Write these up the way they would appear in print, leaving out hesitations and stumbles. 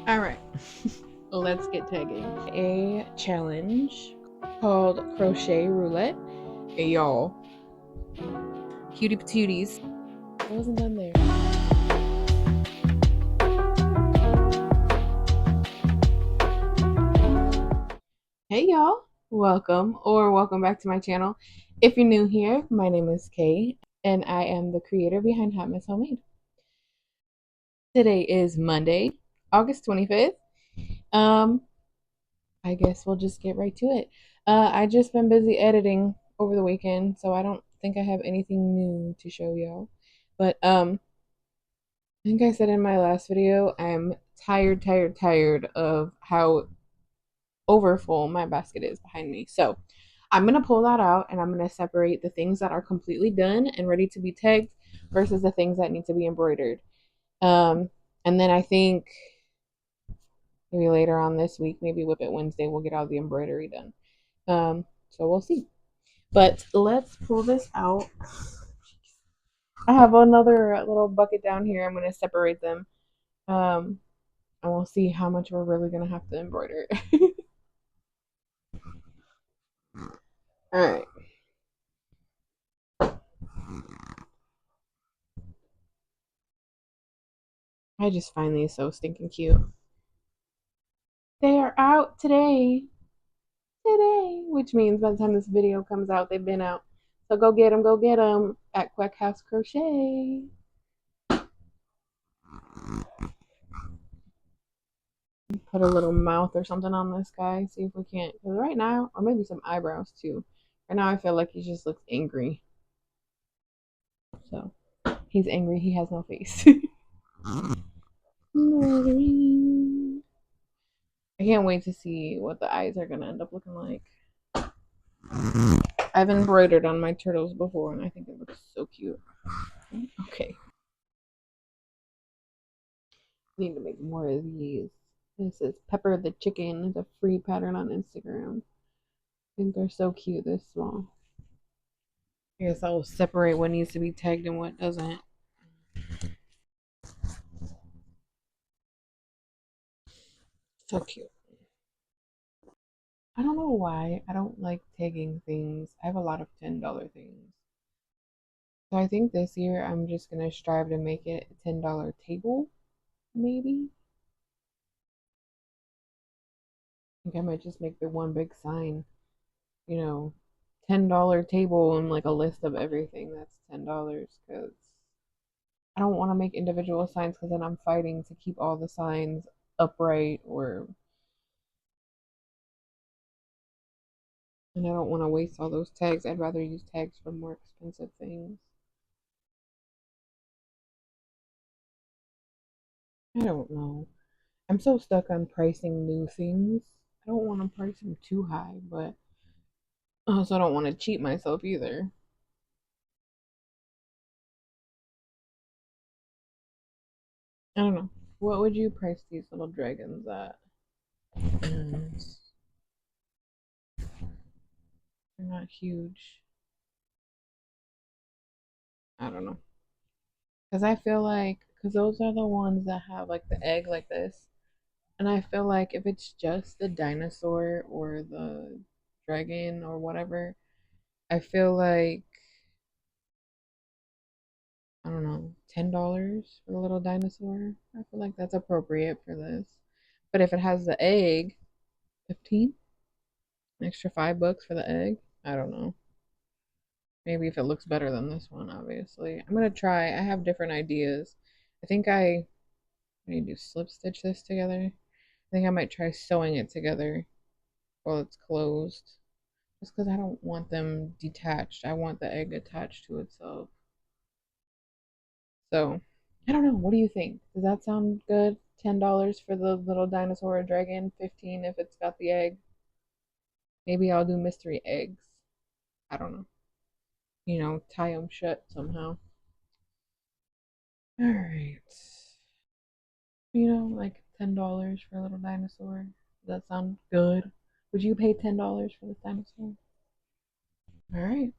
All right, let's get tagging. A challenge called Crochet Roulette. Hey, y'all. Cutie patooties. I wasn't done there. Hey, y'all. Welcome back to my channel. If you're new here, my name is Kay, and I am the creator behind Hot Miss Homemade. Today is Monday, August 25th. I guess we'll just get right to it. I just been busy editing over the weekend, so I don't think I have anything new to show y'all. But I think I said in my last video, I'm tired of how overfull my basket is behind me. So I'm gonna pull that out and I'm gonna separate the things that are completely done and ready to be tagged versus the things that need to be embroidered. Um, and then I think maybe later on this week, maybe Whip It Wednesday, we'll get all the embroidery done. So we'll see. But let's pull this out. I have another little bucket down here. I'm going to separate them. And we'll see how much we're really going to have to embroider. All right. I just find these so stinking cute. They are out today. Which means by the time this video comes out, they've been out. So go get them at Quack House Crochet. Put a little mouth or something on this guy. See if we can't. Because right now, or maybe some eyebrows too. Right now, I feel like he just looks angry. So he's angry. He has no face. I can't wait to see what the eyes are gonna end up looking like. I've embroidered on my turtles before, and I think it looks so cute. Okay. Need to make more of these. This is Pepper the Chicken. It's a free pattern on Instagram. I think they're so cute this small. I guess I'll separate what needs to be tagged and what doesn't. So cute. I don't know why I don't like tagging things. I have a lot of $10 things. So I think this year I'm just gonna strive to make it a $10 table, maybe. I think I might just make the one big sign, you know, $10 table and like a list of everything that's $10 because I don't want to make individual signs because then I'm fighting to keep all the signs upright or and I don't want to waste all those tags. I'd rather use tags for more expensive things. I don't know. I'm so stuck on pricing new things. I don't want to price them too high, but I also don't want to cheat myself either. I don't know. What would you price these little dragons at? And they're not huge. I don't know. Because I feel like, because those are the ones that have like the egg like this. And I feel like if it's just the dinosaur or the dragon or whatever, I feel like, I don't know, $10 for the little dinosaur. I feel like that's appropriate for this. But if it has the egg, 15? An extra $5 for the egg? I don't know. Maybe if it looks better than this one, obviously. I'm gonna try. I have different ideas. I think I need to slip stitch this together. I think I might try sewing it together while it's closed. Just because I don't want them detached. I want the egg attached to itself. So, I don't know. What do you think? Does that sound good? $10 for the little dinosaur or dragon, 15 if it's got the egg. Maybe I'll do mystery eggs. I don't know. Tie them shut somehow. All right. Like $10 for a little dinosaur. Does that sound good? Would you pay $10 for this dinosaur? All right.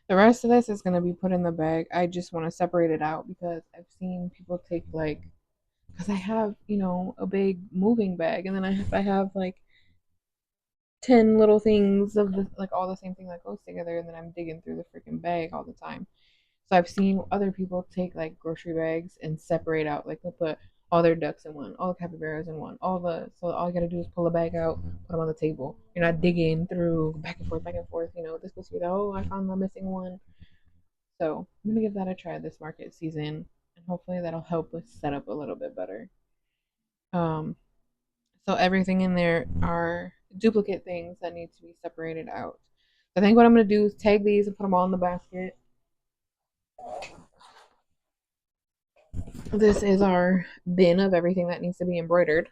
The rest of this is going to be put in the bag. I just want to separate it out because I've seen people take like because I have, a big moving bag, and then I have like 10 little things of the like all the same thing that goes together, and then I'm digging through the freaking bag all the time. So I've seen other people take like grocery bags and separate out, like they'll put all their ducks in one, all the capybaras in one, so all you gotta do is pull a bag out, put them on the table. You're not digging through back and forth. This goes through that. Oh, I found the missing one. So I'm gonna give that a try this market season, and hopefully that'll help with setup a little bit better. Um, so everything in there are duplicate things that need to be separated out. I think what I'm gonna do is tag these and put them all in the basket. This is our bin of everything that needs to be embroidered.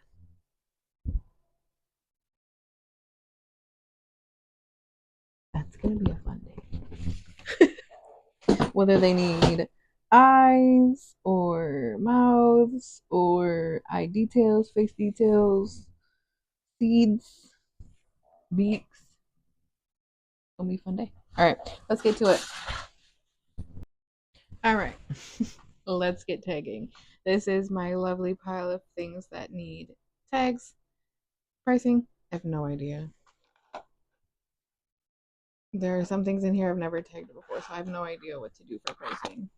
That's gonna be a fun day. Whether they need eyes or mouths or eye details, face details, seeds, beaks. It's gonna be a fun day. All right, let's get to it. All right, let's get tagging. This is my lovely pile of things that need tags. Pricing, I have no idea. There are some things in here I've never tagged before, so I have no idea what to do for pricing.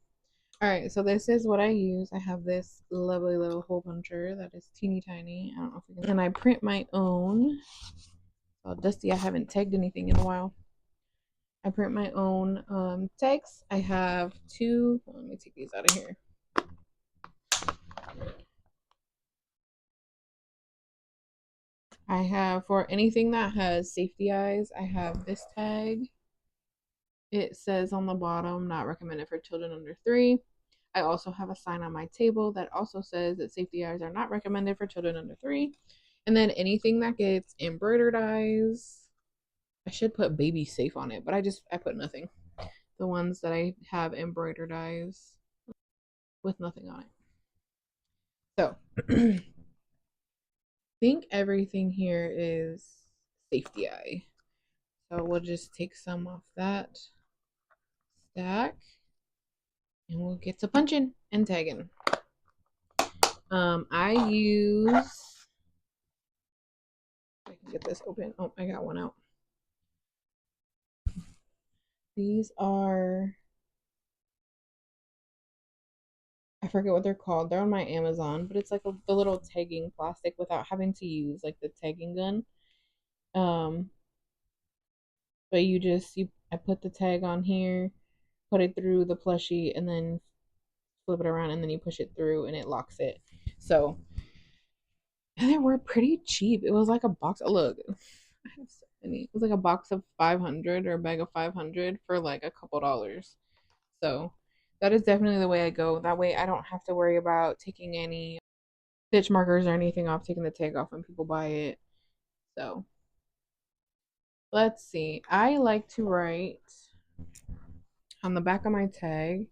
All right, so this is what I use. I have this lovely little hole puncher that is teeny tiny. I don't know if you can. And I print my own. Oh, dusty, I haven't tagged anything in a while. I print my own tags. I have two. Let me take these out of here. I have, for anything that has safety eyes, I have this tag. It says on the bottom, not recommended for children under 3. I also have a sign on my table that also says that safety eyes are not recommended for children under 3. And then anything that gets embroidered eyes, I should put baby safe on it, but I put nothing. The ones that I have embroidered eyes with nothing on it. So, I think everything here is safety eye. So we'll just take some off that stack and we'll get to punching and tagging. I use, I can get this open. Oh, I got one out. These are, I forget what they're called. They're on my Amazon, but it's like the little tagging plastic without having to use like the tagging gun. Um, but I put the tag on here, put it through the plushie, and then flip it around, and then you push it through, and it locks it. So, and they were pretty cheap. It was like a box. Oh, look, I have so many. It was like a box of 500 or a bag of 500 for like a couple dollars. So that is definitely the way I go. That way I don't have to worry about taking any stitch markers or anything off, taking the tag off when people buy it. So let's see. I like to write on the back of my tag.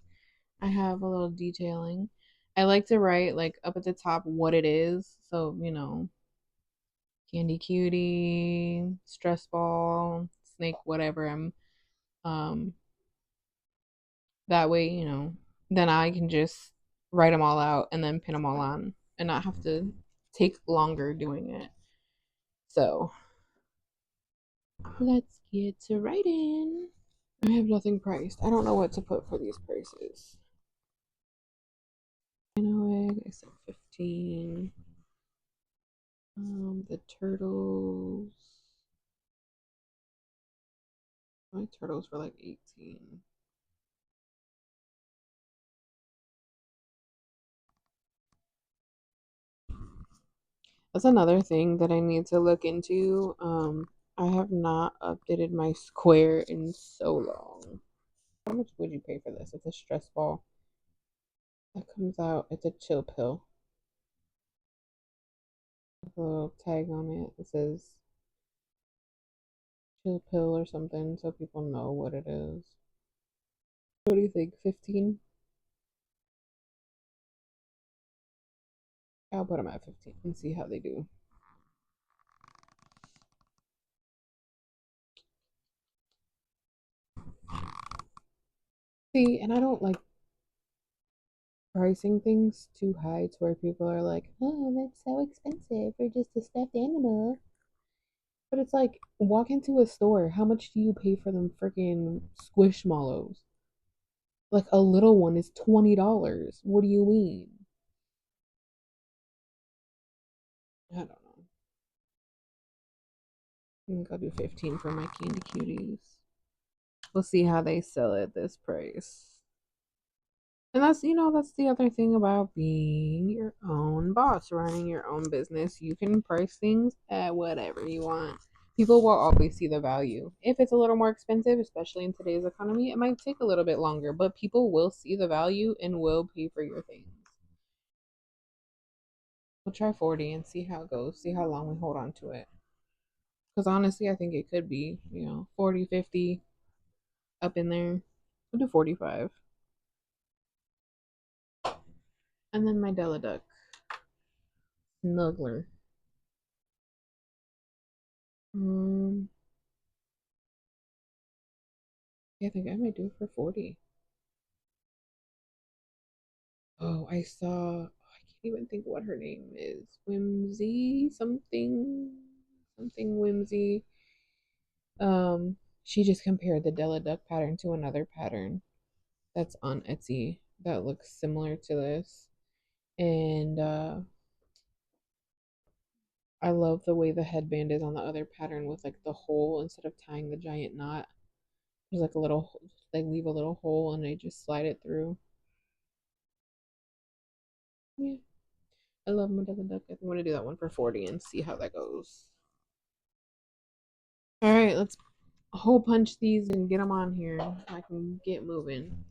I have a little detailing. I like to write like up at the top what it is. So, candy cutie, stress ball, snake, whatever. Um that way, then I can just write them all out and then pin them all on and not have to take longer doing it. So let's get to writing. I have nothing priced. I don't know what to put for these prices. I said 15. The turtles. My turtles were like 18. That's another thing that I need to look into. I have not updated my square in so long. How much would you pay for this? It's a stress ball that comes out. It's a chill pill. With a little tag on it. It says chill pill or something so people know what it is. What do you think? 15? I'll put them at 15 and see how they do. See, and I don't like pricing things too high to where people are like, oh, that's so expensive for just a stuffed animal. But it's like, walk into a store. How much do you pay for them freaking squishmallows? Like a little one is $20. What do you mean? I don't know. I think I'll do 15 for my candy cuties. We'll see how they sell at this price. And that's, that's the other thing about being your own boss, running your own business. You can price things at whatever you want. People will always see the value. If it's a little more expensive, especially in today's economy, it might take a little bit longer, but people will see the value and will pay for your things. We'll try 40 and see how it goes, see how long we hold on to it. Because honestly, I think it could be, 40, 50 up in there. We'll do 45. And then my Della Duck Snuggler. Um, yeah, I think I might do it for 40. Oh, I saw, I can't even think what her name is. Whimsy something, something Whimsy. She just compared the Della Duck pattern to another pattern that's on Etsy that looks similar to this. And I love the way the headband is on the other pattern with like the hole instead of tying the giant knot. There's like a little, they leave a little hole and they just slide it through. Yeah, I love Modella Duck. I want to do that one for 40 and see how that goes. All right, let's hole punch these and get them on here. I can get moving.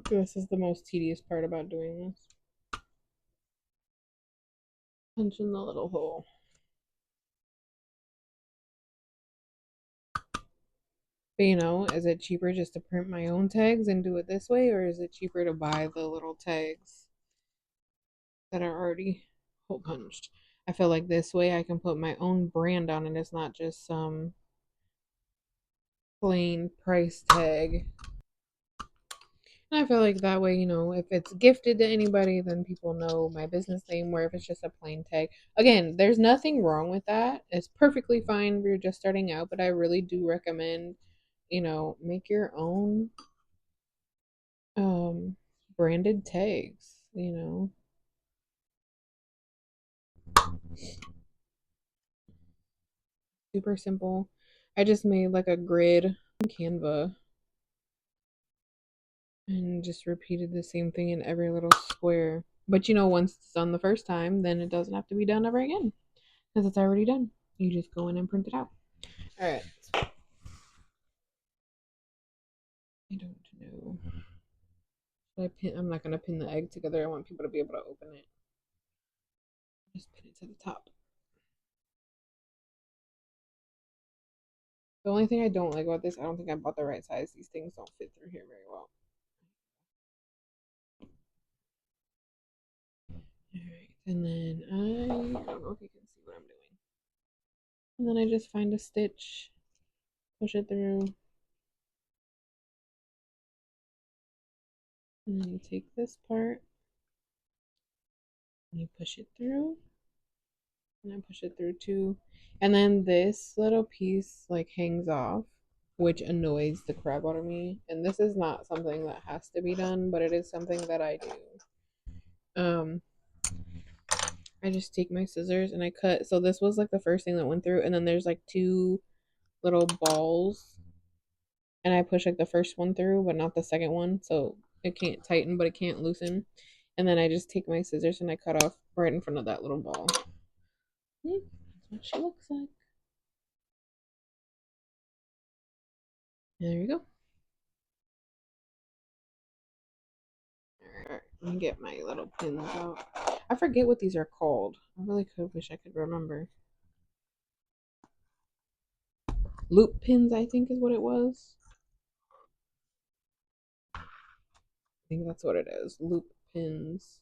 This is the most tedious part about doing this. Punching the little hole. But is it cheaper just to print my own tags and do it this way, or is it cheaper to buy the little tags that are already hole punched? I feel like this way I can put my own brand on it. It's not just some plain price tag. And I feel like that way, if it's gifted to anybody, then people know my business name, where if it's just a plain tag. Again, there's nothing wrong with that. It's perfectly fine if you're just starting out, but I really do recommend, make your own branded tags. Super simple. I just made like a grid on Canva and just repeated the same thing in every little square. But once it's done the first time, then it doesn't have to be done ever again because it's already done. You just go in and print it out. All right. I don't know. I'm not gonna pin the egg together. I want people to be able to open it. Just pin it to the top. The only thing I don't like about this, I don't think I bought the right size. These things don't fit through here very well. All right, and then I don't know if you can see what I'm doing. And then I just find a stitch, push it through, and then you take this part and you push it through, and I push it through too. And then this little piece like hangs off, which annoys the crap out of me. And this is not something that has to be done, but it is something that I do. I just take my scissors and I cut. So this was like the first thing that went through, and then there's like two little balls, and I push like the first one through, but not the second one, so it can't tighten, but it can't loosen. And then I just take my scissors and I cut off right in front of that little ball. That's what she looks like. There you go. Alright, let me get my little pins out. I forget what these are called. I really wish I could remember. Loop pins, I think is what it was. I think that's what it is. Loop pins.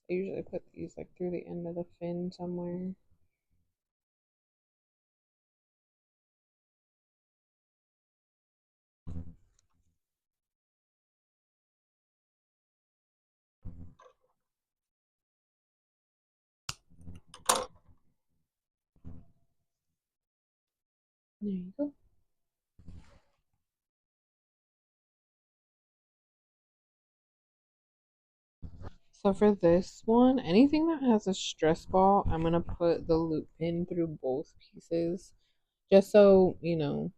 I usually put these like through the end of the fin somewhere. There you go. So for this one, anything that has a stress ball, I'm gonna put the loop pin through both pieces. Just so, you know,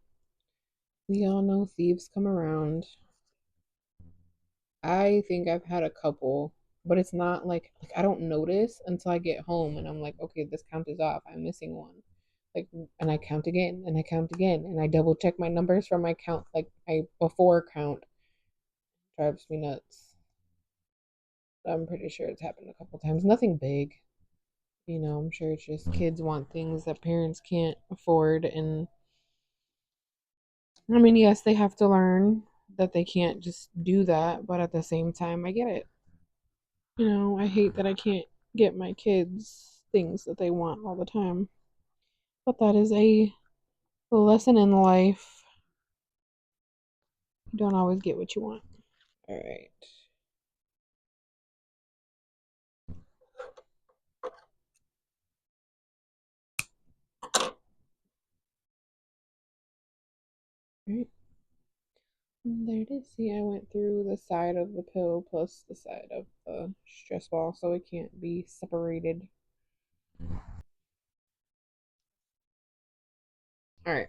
we all know thieves come around. I think I've had a couple, but it's not like I don't notice until I get home and I'm like, okay, this count is off. I'm missing one. Like, and I count again and I count again and I double check my numbers from my count, like my before count. Drives me nuts. I'm pretty sure it's happened a couple times. Nothing big. You know, I'm sure it's just kids want things that parents can't afford. And I mean, yes, they have to learn that they can't just do that, but at the same time, I get it. You know, I hate that I can't get my kids things that they want all the time. But that is a lesson in life. You don't always get what you want. All right. All right. There it is. See, I went through the side of the pill plus the side of the stress ball, so it can't be separated. All right.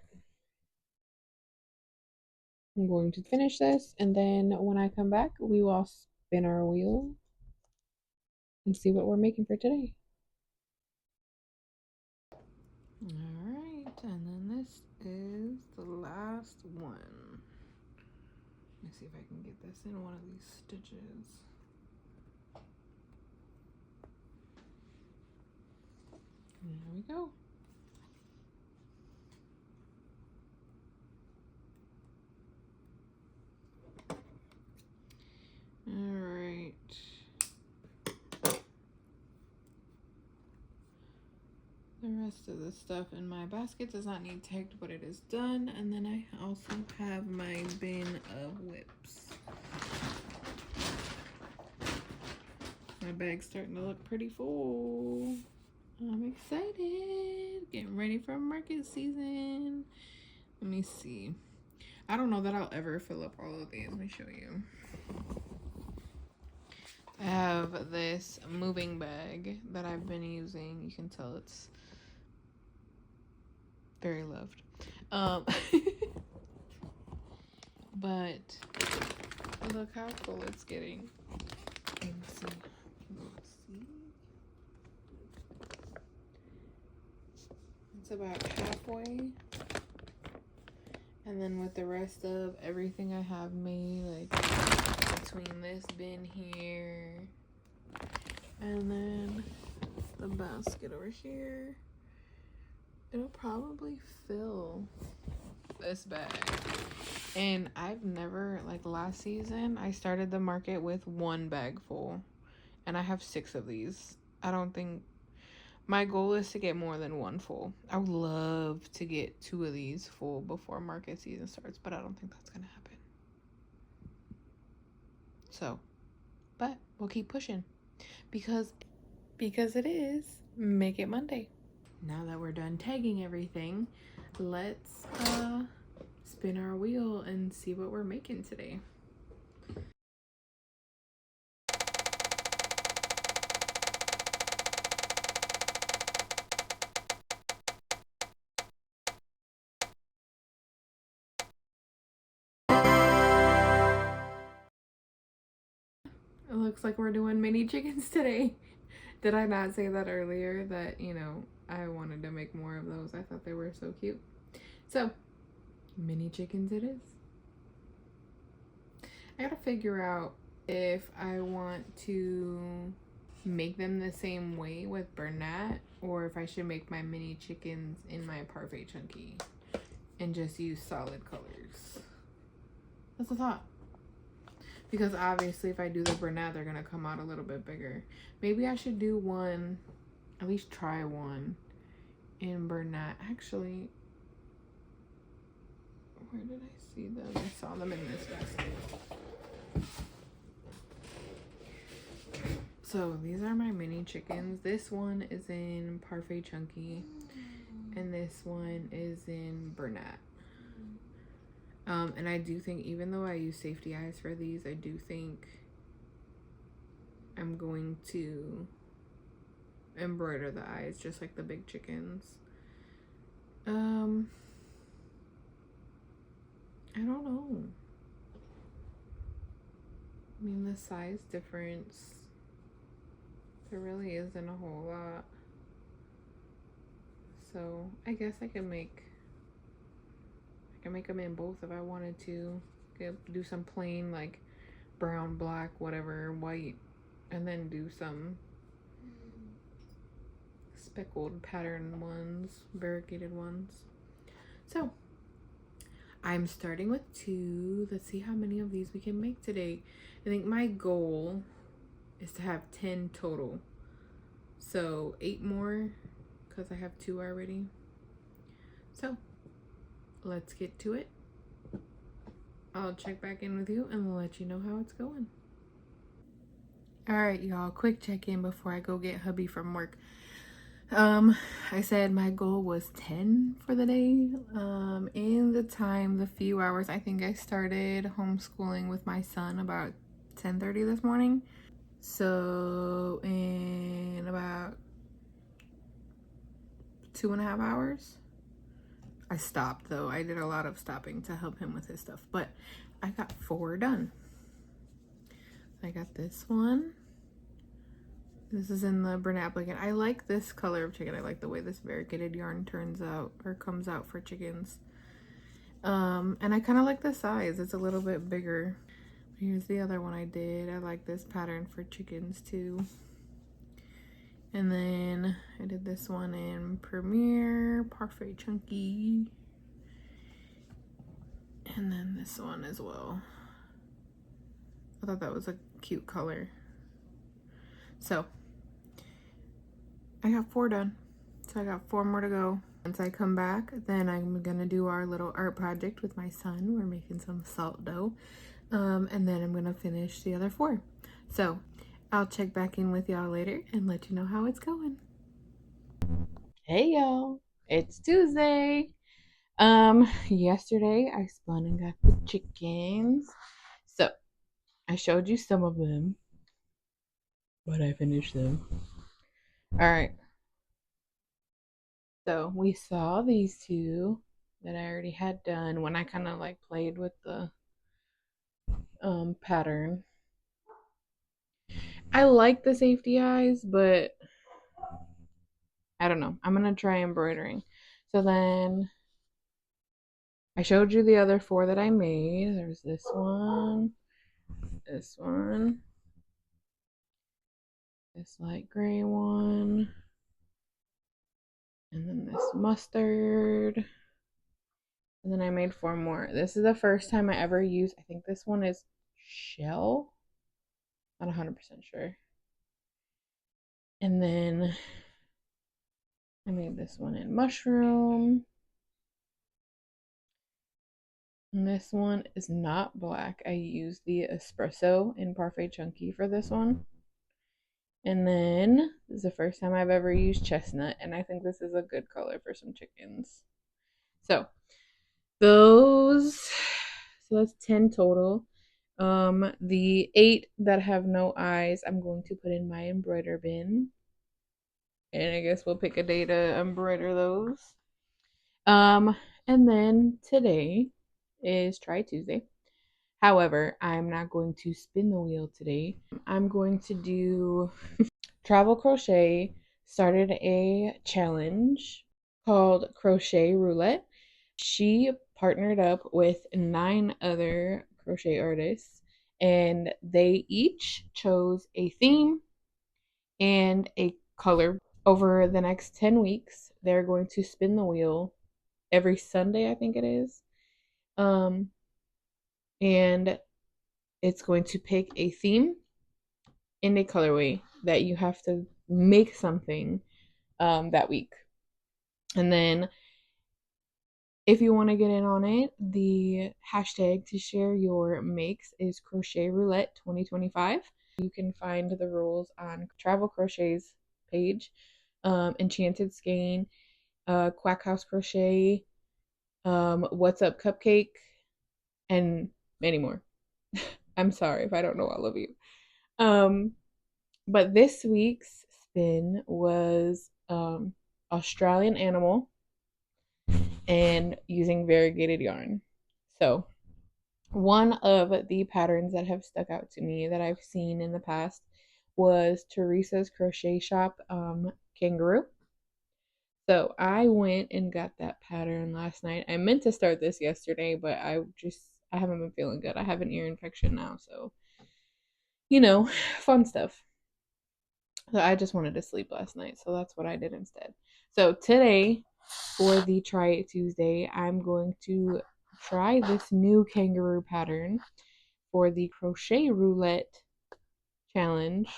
I'm going to finish this, and then when I come back, we will spin our wheel and see what we're making for today. All right, and then this is the last one. Let me see if I can get this in one of these stitches. There we go. All right. The rest of the stuff in my basket does not need tagged, but it is done. And then I also have my bin of whips. My bag's starting to look pretty full. I'm excited. Getting ready for market season. Let me see. I don't know that I'll ever fill up all of these. Let me show you. I have this moving bag that I've been using. You can tell it's very loved. But look how full it's getting. Let's see. It's about halfway. And then with the rest of everything I have made, like between this bin here and then the basket over here, it'll probably fill this bag. And I've never, like last season, I started the market with one bag full. And I have 6 of these. I don't think, my goal is to get more than one full. I would love to get 2 of these full before market season starts, but I don't think that's gonna happen. So, but we'll keep pushing because it is Make It Monday. Now that we're done tagging everything, let's spin our wheel and see what we're making today. It looks like we're doing mini chickens today. Did I not say that earlier that, you know, I wanted to make more of those? I thought they were so cute. So, mini chickens it is. I gotta figure out if I want to make them the same way with Bernat or if I should make my mini chickens in my Parfait Chunky and just use solid colors. That's a thought. because obviously if I do the Bernat, they're gonna come out a little bit bigger. Maybe I should do one, at least try one in Bernat. Actually, where did I see them? I saw them in this basket. So these are my mini chickens. This one is in Parfait Chunky, and this one is in Bernat. And I do think, even though I use safety eyes for these, I do think I'm going to embroider the eyes just like the big chickens. I don't know. I mean, the size difference, there really isn't a whole lot. So I guess I can make them in both if I wanted to. Do some plain like brown, black, whatever, white, and then do some speckled pattern ones, variegated ones. So I'm starting with 2. Let's see how many of these we can make today. I think my goal is to have 10 total. So 8 more because I have 2 already. So let's get to it. I'll check back in with you and let you know how it's going. All right, y'all, quick check-in before I go get hubby from work. I said my goal was 10 for the day. In the few hours, I think I started homeschooling with my son about 10:30 this morning. So in about 2.5 hours, I stopped though. I did a lot of stopping to help him with his stuff, but I got 4 done. I got this one. This is in the Bernat blanket. I like this color of chicken. I like the way this variegated yarn turns out or comes out for chickens. And I kind of like the size. It's a little bit bigger. Here's the other one I did. I like this pattern for chickens too. And then I did this one in Premier, Parfait Chunky. And then this one as well. I thought that was a cute color. So I got 4 done. So I got 4 more to go. Once I come back, then I'm gonna do our little art project with my son. We're making some salt dough. And then I'm gonna finish the other 4. So I'll check back in with y'all later and let you know how it's going. Hey y'all, it's Tuesday. Yesterday I spun and got the chickens. So I showed you some of them, but I finished them. All right. So we saw these 2 that I already had done when I kind of like played with the pattern. I like the safety eyes, but I don't know. I'm gonna try embroidering. So then I showed you the other 4 that I made. There's this one, this light gray one, and then this mustard. And then I made 4 more. This is the first time I ever used, I think this one is shell. Not 100% sure. And then I made this one in mushroom. And this one is not black. I used the espresso in Parfait Chunky for this one. And then this is the first time I've ever used chestnut, and I think this is a good color for some chickens. So that's 10 total. The 8 that have no eyes, I'm going to put in my embroider bin. And I guess we'll pick a day to embroider those. And then today is Try Tuesday. However, I'm not going to spin the wheel today. I'm going to do Travel Crochet started a challenge called Crochet Roulette. She partnered up with 9 other crochet artists, and they each chose a theme and a color. Over the next 10 weeks, they're going to spin the wheel every Sunday, I think it is. And it's going to pick a theme and a colorway that you have to make something that week. And then if you want to get in on it, the hashtag to share your makes is Crochet Roulette 2025. You can find the rules on Travel Crochet's page, Enchanted Skein, Quack House Crochet, What's Up Cupcake, and many more. I'm sorry if I don't know all of you. But this week's spin was Australian Animal and using variegated yarn. So, one of the patterns that have stuck out to me that I've seen in the past was Teresa's Crochet Shop Kangaroo. So I went and got that pattern last night. I meant to start this yesterday, but I haven't been feeling good. I have an ear infection now, so fun stuff. So I just wanted to sleep last night, so that's what I did instead. So today, for the Try It Tuesday, I'm going to try this new kangaroo pattern for the Crochet Roulette challenge.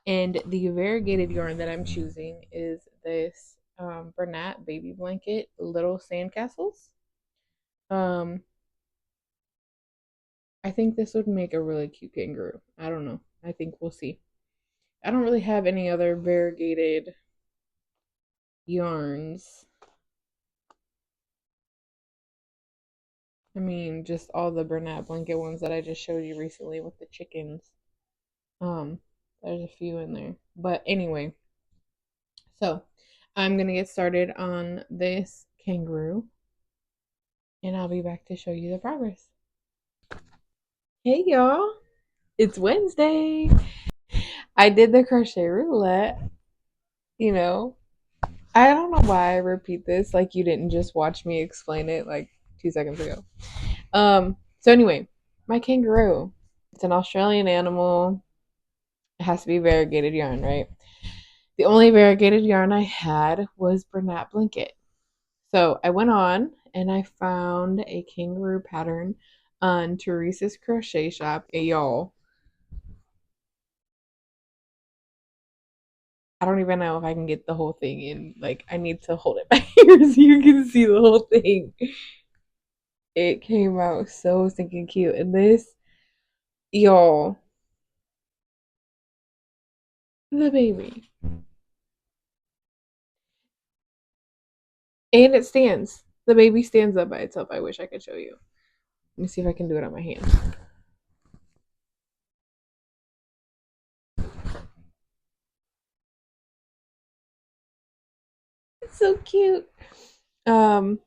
And the variegated yarn that I'm choosing is this Bernat Baby Blanket Little Sandcastles. Um, I think this would make a really cute kangaroo. I don't know. I think we'll see. I don't really have any other variegated yarns. I mean, just all the Bernat blanket ones that I just showed you recently with the chickens. Um, there's a few in there. But anyway, so I'm gonna get started on this kangaroo and I'll be back to show you the progress. Hey y'all, it's Wednesday. I did the crochet roulette, you know. I don't know why I repeat this, like you didn't just watch me explain it like 2 seconds ago. So anyway, my kangaroo. It's an Australian animal. It has to be variegated yarn, right? The only variegated yarn I had was Bernat Blanket. So I went on and I found a kangaroo pattern on Teresa's Crochet Shop. Hey, y'all, I don't even know if I can get the whole thing in. Like, I need to hold it back here so you can see the whole thing. It came out so stinking cute. And this, y'all, the baby. And it stands. The baby stands up by itself. I wish I could show you. Let me see if I can do it on my hand. It's so cute. Um,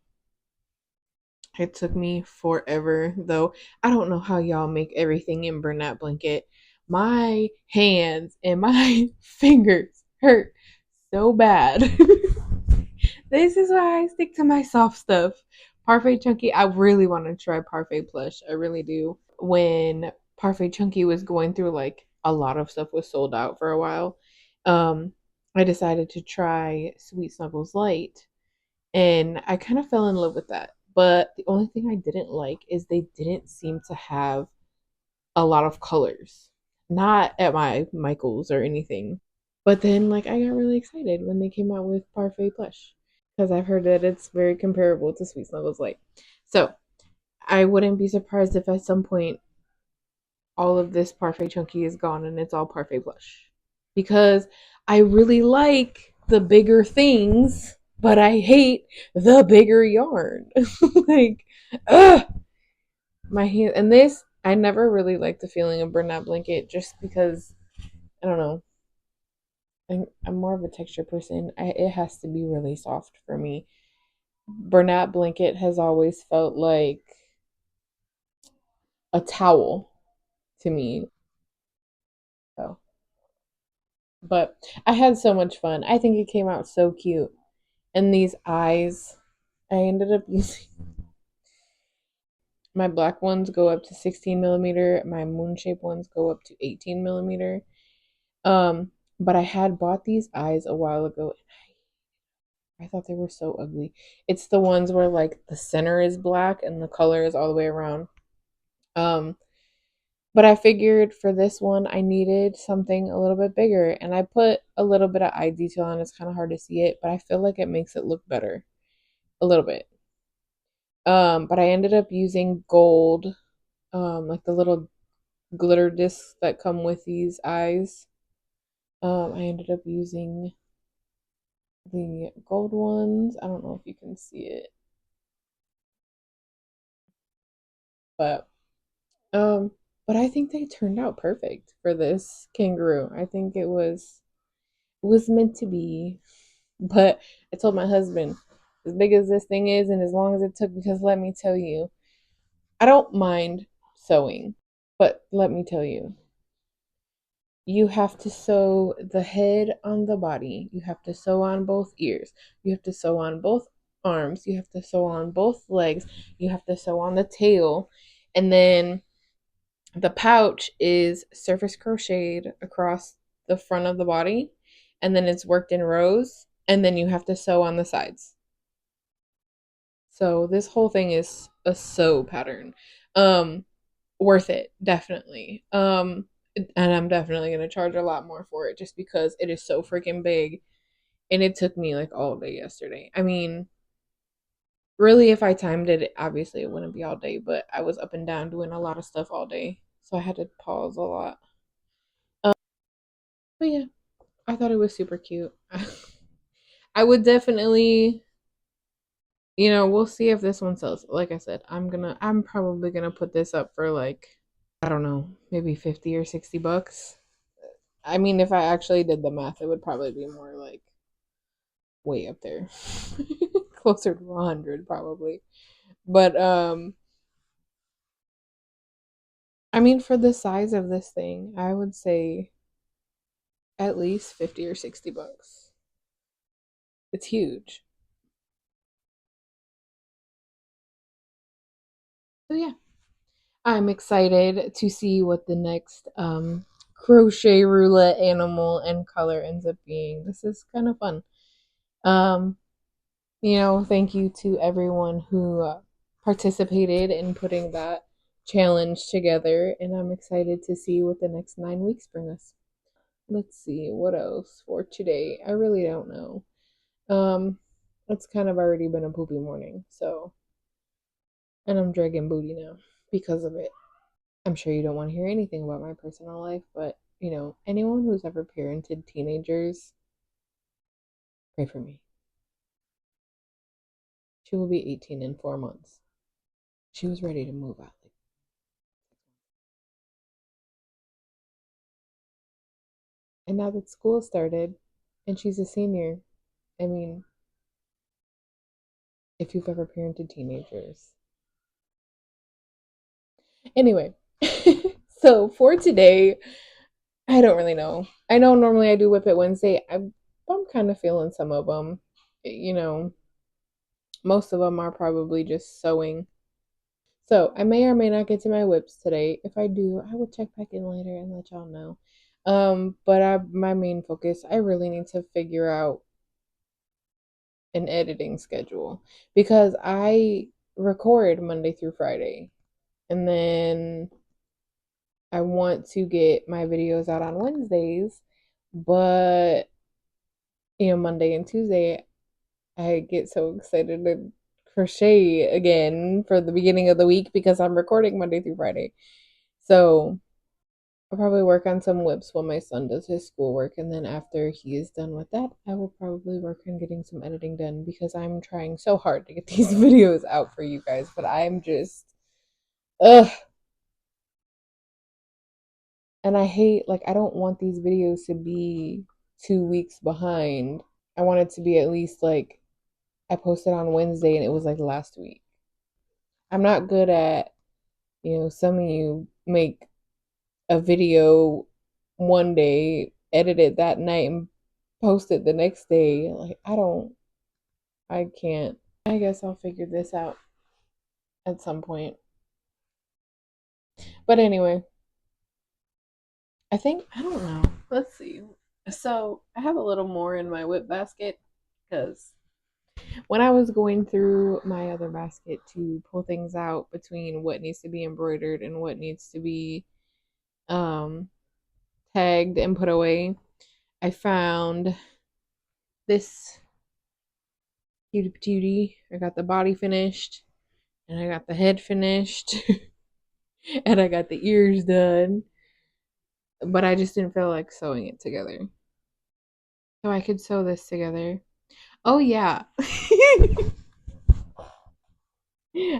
it took me forever, though. I don't know how y'all make everything in Bernat Blanket. My hands and my fingers hurt so bad. This is why I stick to my soft stuff. Parfait Chunky, I really want to try Parfait Plush. I really do. When Parfait Chunky was going through like a lot of stuff was sold out for a while, um, I decided to try Sweet Snuggles Light, and I kind of fell in love with that. But the only thing I didn't like is they didn't seem to have a lot of colors. Not at my Michaels or anything. But then like I got really excited when they came out with Parfait Plush because I've heard that it's very comparable to Sweet Snuggles Light. So I wouldn't be surprised if at some point all of this Parfait Chunky is gone and it's all Parfait Plush. Because I really like the bigger things, but I hate the bigger yarn. Like, ugh, my hand. And this, I never really liked the feeling of Bernat Blanket just because, I don't know, I'm more of a texture person. It has to be really soft for me. Bernat Blanket has always felt like a towel to me. So, but I had so much fun. I think it came out so cute. And these eyes, I ended up using my black ones go up to 16 millimeter. My moon shape ones go up to 18 millimeter. But I had bought these eyes a while ago. I thought they were so ugly. It's the ones where like the center is black and the color is all the way around. Um, But I figured for this one, I needed something a little bit bigger. And I put a little bit of eye detail on. It's kind of hard to see it, but I feel like it makes it look better a little bit. But I ended up using gold, like the little glitter discs that come with these eyes. I ended up using the gold ones. I don't know if you can see it, but um, but I think they turned out perfect for this kangaroo. I think it was meant to be. But I told my husband, as big as this thing is, and as long as it took, because let me tell you, I don't mind sewing, but let me tell you, you have to sew the head on the body. You have to sew on both ears. You have to sew on both arms. You have to sew on both legs. You have to sew on the tail. And then the pouch is surface crocheted across the front of the body. And then it's worked in rows. And then you have to sew on the sides. So this whole thing is a sew pattern. Um, Worth it, definitely. And I'm definitely gonna charge a lot more for it just because it is so freaking big, and it took me like all day yesterday. I mean, really, if I timed it, obviously it wouldn't be all day, but I was up and down doing a lot of stuff all day, so I had to pause a lot. Um, but yeah, I thought it was super cute. I would definitely, we'll see if this one sells. Like I said, I'm probably gonna put this up for like, I don't know, maybe 50 or $60. I mean, if I actually did the math, it would probably be more like way up there. Closer to 100 probably. But I mean, for the size of this thing, I would say at least 50 or $60. It's huge. So yeah, I'm excited to see what the next crochet roulette animal and color ends up being. This is kind of fun. Um thank you to everyone who participated in putting that challenge together, and I'm excited to see what the next 9 weeks bring us. Let's see what else for today. I really don't know. Um, it's kind of already been a poopy morning, so, and I'm dragging booty now because of it. I'm sure you don't want to hear anything about my personal life, but anyone who's ever parented teenagers, pray for me. She will be 18 in 4 months. She was ready to move out. And now that school started and she's a senior, I mean, if you've ever parented teenagers. Anyway, so for today, I don't really know. I know normally I do Whip It Wednesday. I'm kind of feeling some of them. You know, most of them are probably just sewing. So I may or may not get to my whips today. If I do, I will check back in later and let y'all know. But my main focus, I really need to figure out an editing schedule because I record Monday through Friday, and then I want to get my videos out on Wednesdays, but Monday and Tuesday I get so excited to crochet again for the beginning of the week because I'm recording Monday through Friday. So I'll probably work on some whips while my son does his schoolwork, and then after he is done with that, I will probably work on getting some editing done because I'm trying so hard to get these videos out for you guys, but I'm just, ugh. And I hate, like, I don't want these videos to be 2 weeks behind. I want it to be at least like I posted on Wednesday and it was like last week. I'm not good at, some of you make a video one day, edit it that night, and post it the next day. Like, I can't. I guess I'll figure this out at some point. But anyway, I don't know. Let's see. So I have a little more in my whip basket because when I was going through my other basket to pull things out between what needs to be embroidered and what needs to be um, tagged and put away. I found this cutie patootie. I got the body finished, and I got the head finished, and I got the ears done. But I just didn't feel like sewing it together. So I could sew this together. Oh yeah.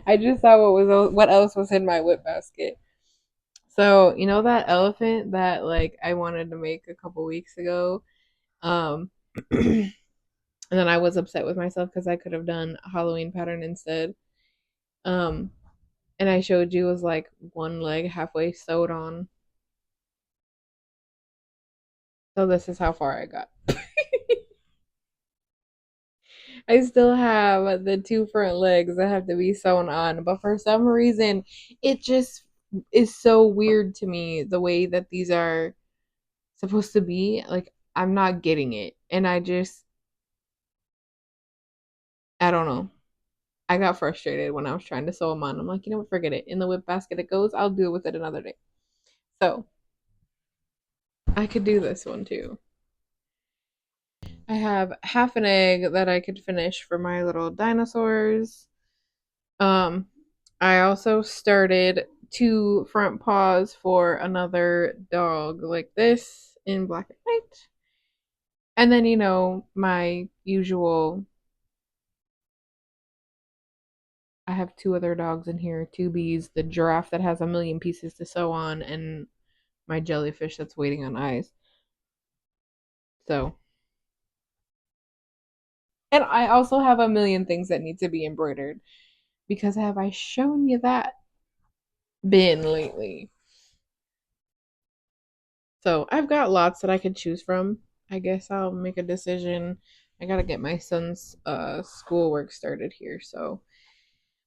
I just saw what else was in my whip basket. So, you know that elephant that like I wanted to make a couple weeks ago? Um and then I was upset with myself because I could have done a Halloween pattern instead. Um and I showed you was like one leg halfway sewed on. So this is how far I got. I still have the two front legs that have to be sewn on, but for some reason, it just is so weird to me the way that these are supposed to be. Like, I'm not getting it. And I don't know. I got frustrated when I was trying to sew them on. I'm like, you know what, forget it. In the whip basket it goes. I'll deal with it another day. So, I could do this one too. I have half an egg that I could finish for my little dinosaurs. Um, I also started two front paws for another dog like this in black and white. And then, my usual, I have two other dogs in here, two bees, the giraffe that has a million pieces to sew on, and my jellyfish that's waiting on eyes. So, and I also have a million things that need to be embroidered because have I shown you that bin lately? So I've got lots that I could choose from. I guess I'll make a decision. I gotta get my son's schoolwork started here. So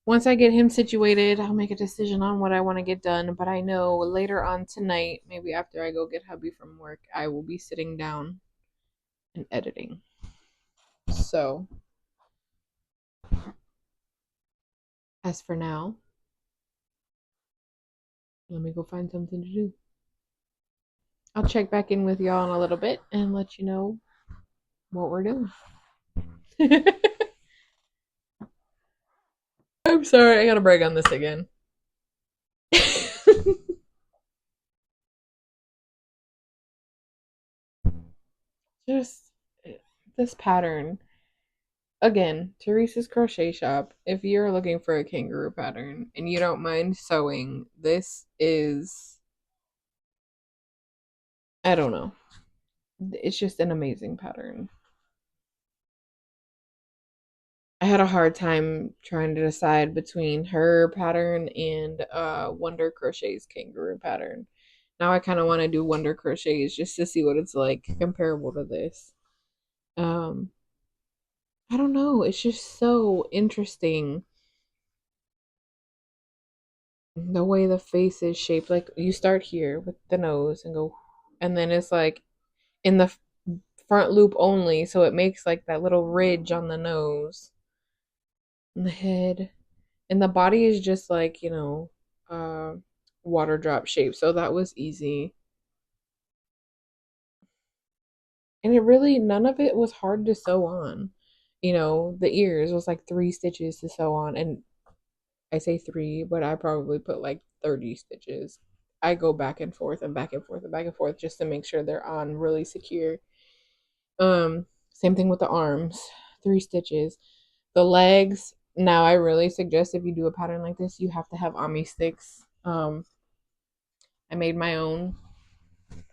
once I get him situated, I'll make a decision on what I want to get done. But I know later on tonight, maybe after I go get hubby from work, I will be sitting down and editing. So as for now, let me go find something to do. I'll check back in with y'all in a little bit and let you know what we're doing. I'm sorry, I gotta brag on this again. Just this pattern. Again, Teresa's Crochet Shop. If you're looking for a kangaroo pattern and you don't mind sewing, this is, I don't know. It's just an amazing pattern. I had a hard time trying to decide between her pattern and Wonder Crochet's kangaroo pattern. Now I kind of want to do Wonder Crochet's just to see what it's like comparable to this. Um, I don't know. It's just so interesting the way the face is shaped. Like you start here with the nose and go, and then it's like in the front loop only, so it makes like that little ridge on the nose and the head, and the body is just like uh, water drop shape. So that was easy, and it really none of it was hard to sew on. The ears was like 3 stitches to sew on, and I say three, but I probably put like 30 stitches. I go back and forth and back and forth and back and forth just to make sure they're on really secure. Same thing with the arms, 3 stitches. The legs, now I really suggest if you do a pattern like this, you have to have Ami sticks. I made my own,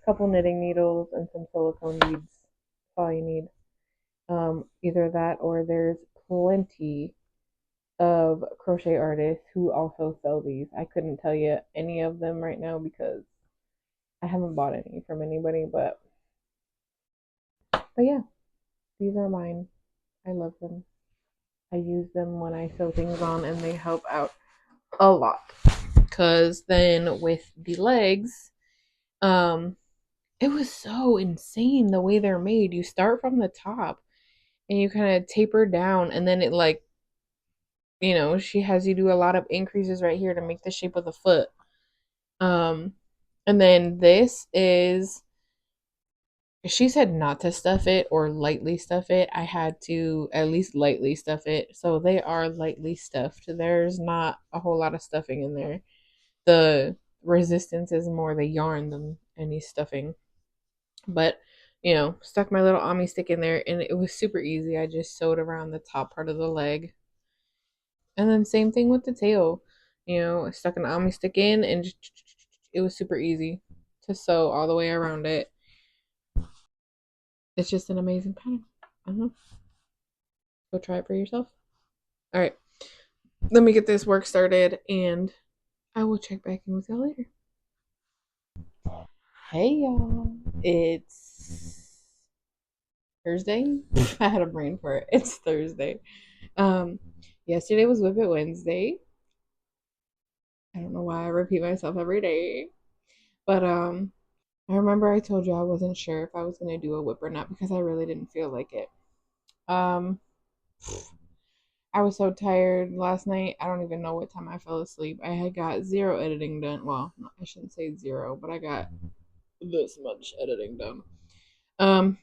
couple knitting needles and some silicone beads. That's all you need. Either that or there's plenty of crochet artists who also sell these. I couldn't tell you any of them right now because I haven't bought any from anybody, but yeah, these are mine. I love them. I use them when I sew things on and they help out a lot. Cause then with the legs, um, it was so insane the way they're made. You start from the top and you kind of taper down and then it like, she has you do a lot of increases right here to make the shape of the foot. Um, And then this is, she said not to stuff it or lightly stuff it. I had to at least lightly stuff it. So they are lightly stuffed. There's not a whole lot of stuffing in there. The resistance is more the yarn than any stuffing. But, stuck my little Ami stick in there and it was super easy. I just sewed around the top part of the leg. And then same thing with the tail. I stuck an Ami stick in and it was super easy to sew all the way around it. It's just an amazing pattern. Go try it for yourself. All right, let me get this work started and I will check back in with y'all later. Hey y'all, it's Thursday. I had a brain for it. It's Thursday. Um, Yesterday was Whip It Wednesday. I don't know why I repeat myself every day, but I remember I told you I wasn't sure if I was gonna do a whip or not because I really didn't feel like it. Um, I was so tired last night. I don't even know what time I fell asleep. I had got zero editing done. Well, I shouldn't say zero, but I got this much editing done.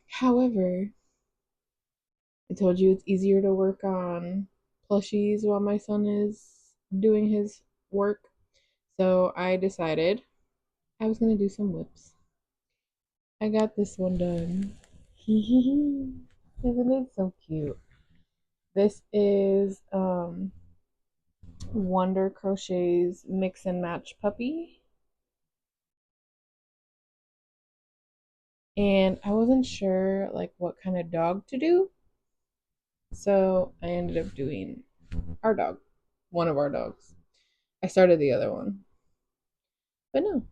However, I told you it's easier to work on plushies while my son is doing his work. So I decided I was gonna do some whips. I got this one done. Isn't it so cute? This is Wonder Crochet's Mix and Match Puppy. And I wasn't sure like what kind of dog to do. So I ended up doing our dog. One of our dogs. I started the other one. But no.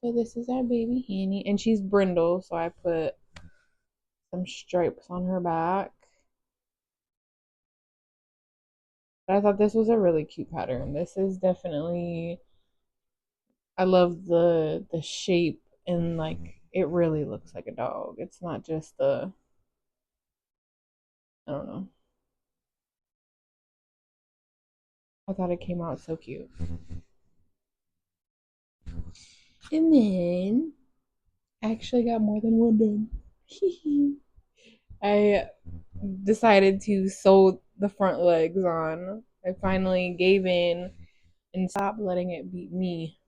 So this is our baby Hanny. And she's brindle, so I put some stripes on her back. But I thought this was a really cute pattern. This is definitely, I love the shape and like it really looks like a dog. It's not just the, I don't know. I thought it came out so cute. And then I actually got more than one done. I decided to sew the front legs on. I finally gave in and stopped letting it beat me.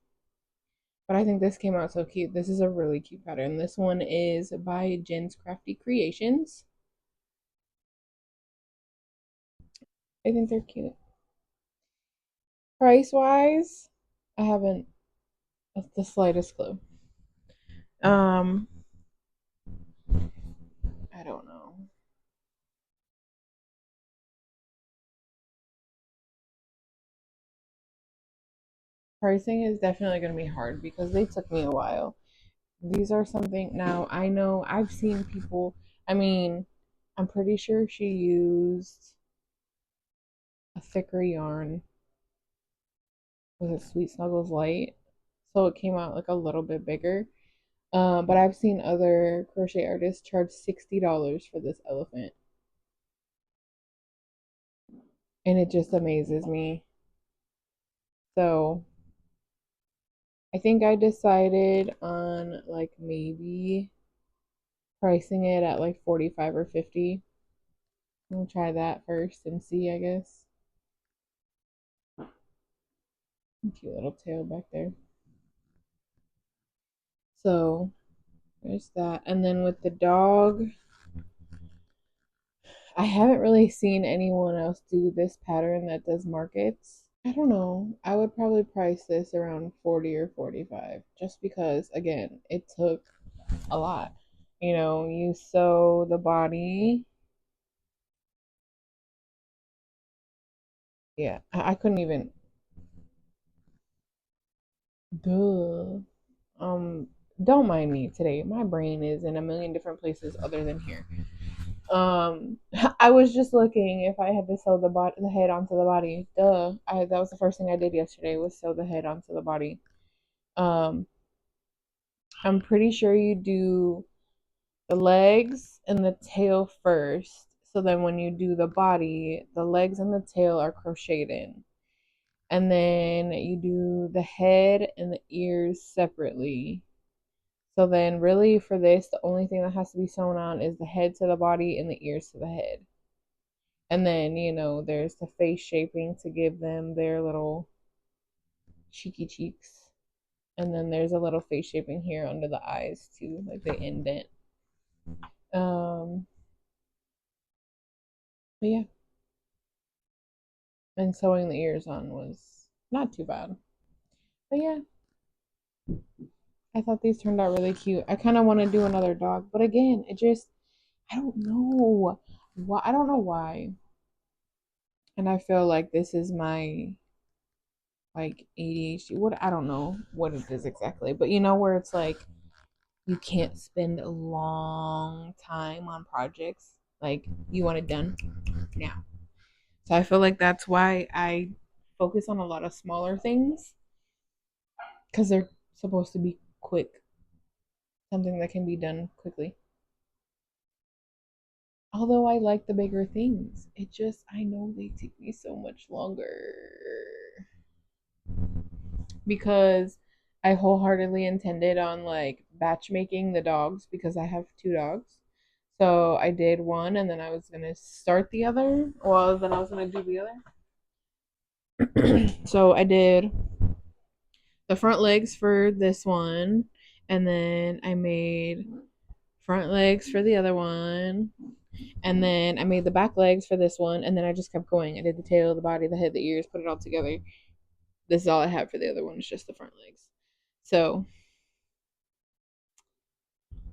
But I think this came out so cute. This is a really cute pattern. This one is by Jen's Crafty Creations. I think they're cute. Price wise, I haven't the slightest clue. Um, I don't know. Pricing is definitely going to be hard because they took me a while. These are something now I know I've seen people, I mean, I'm pretty sure she used a thicker yarn. Was it Sweet Snuggles Light? So it came out like a little bit bigger. But I've seen other crochet artists charge $60 for this elephant. And it just amazes me. So I think I decided on like maybe pricing it at like 45 or 50. We'll try that first and see, I guess. Cute little tail back there. So there's that. And then with the dog, I haven't really seen anyone else do this pattern that does markets. I don't know. I would probably price this around 40 or 45 just because, again, it took a lot. You sew the body. Yeah, I couldn't even. Duh. Um, don't mind me today. My brain is in a million different places other than here. I was just looking if I had to sew the head onto the body. Duh. That was the first thing I did yesterday was sew the head onto the body. Um, I'm pretty sure you do the legs and the tail first. So then when you do the body, the legs and the tail are crocheted in. And then you do the head and the ears separately. So then really for this, the only thing that has to be sewn on is the head to the body and the ears to the head. And then, there's the face shaping to give them their little cheeky cheeks. And then there's a little face shaping here under the eyes too, like they indent. Um, but yeah, and sewing the ears on was not too bad. But yeah, I thought these turned out really cute. I kind of want to do another dog, but again, I don't know why. I don't know why. And I feel like this is my like ADHD. What I don't know what it is exactly, but where it's like you can't spend a long time on projects. Like you want it done now. So I feel like that's why I focus on a lot of smaller things because they're supposed to be quick, something that can be done quickly. Although I like the bigger things, I know they take me so much longer because I wholeheartedly intended on like batch making the dogs because I have two dogs. So I did one and then I was gonna start the other. Well, then I was gonna do the other. So I did the front legs for this one, and then I made front legs for the other one, and then I made the back legs for this one, and then I just kept going. I did the tail, the body, the head, the ears, put it all together. This is all I have for the other one, it's just the front legs. So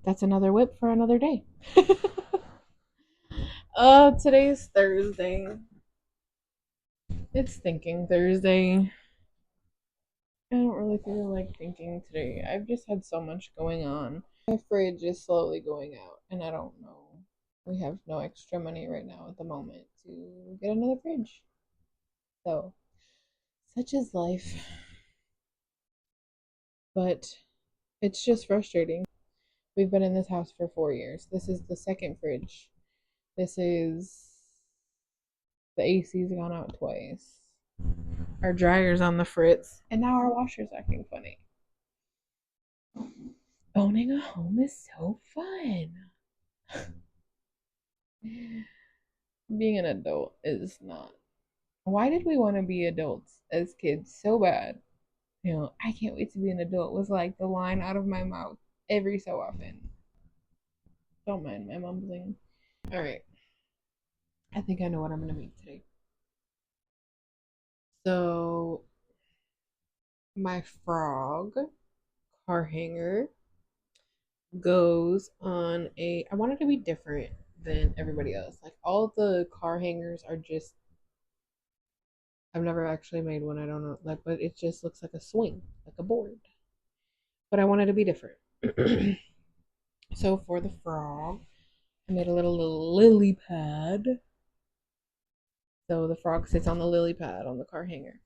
that's another whip for another day. Today's Thursday. It's thinking Thursday. I don't really feel like thinking today. I've just had so much going on. My fridge is slowly going out, and I don't know. We have no extra money right now at the moment to get another fridge. So, such is life. But it's just frustrating. We've been in this house for 4 years. This is the second fridge. This is the AC's gone out twice. Our dryer's on the fritz, and now our washer's acting funny. Owning a home is so fun. Being an adult is not. Why did we want to be adults as kids so bad? I can't wait to be an adult was like the line out of my mouth every so often. Don't mind my mumbling. All right. I think I know what I'm going to make today. So, my frog car hanger goes on I want it to be different than everybody else. Like, all the car hangers are just, I've never actually made one. I don't know. Like, but it just looks like a swing, like a board. But I want it to be different. So, for the frog, I made a little lily pad. So the frog sits on the lily pad on the car hanger.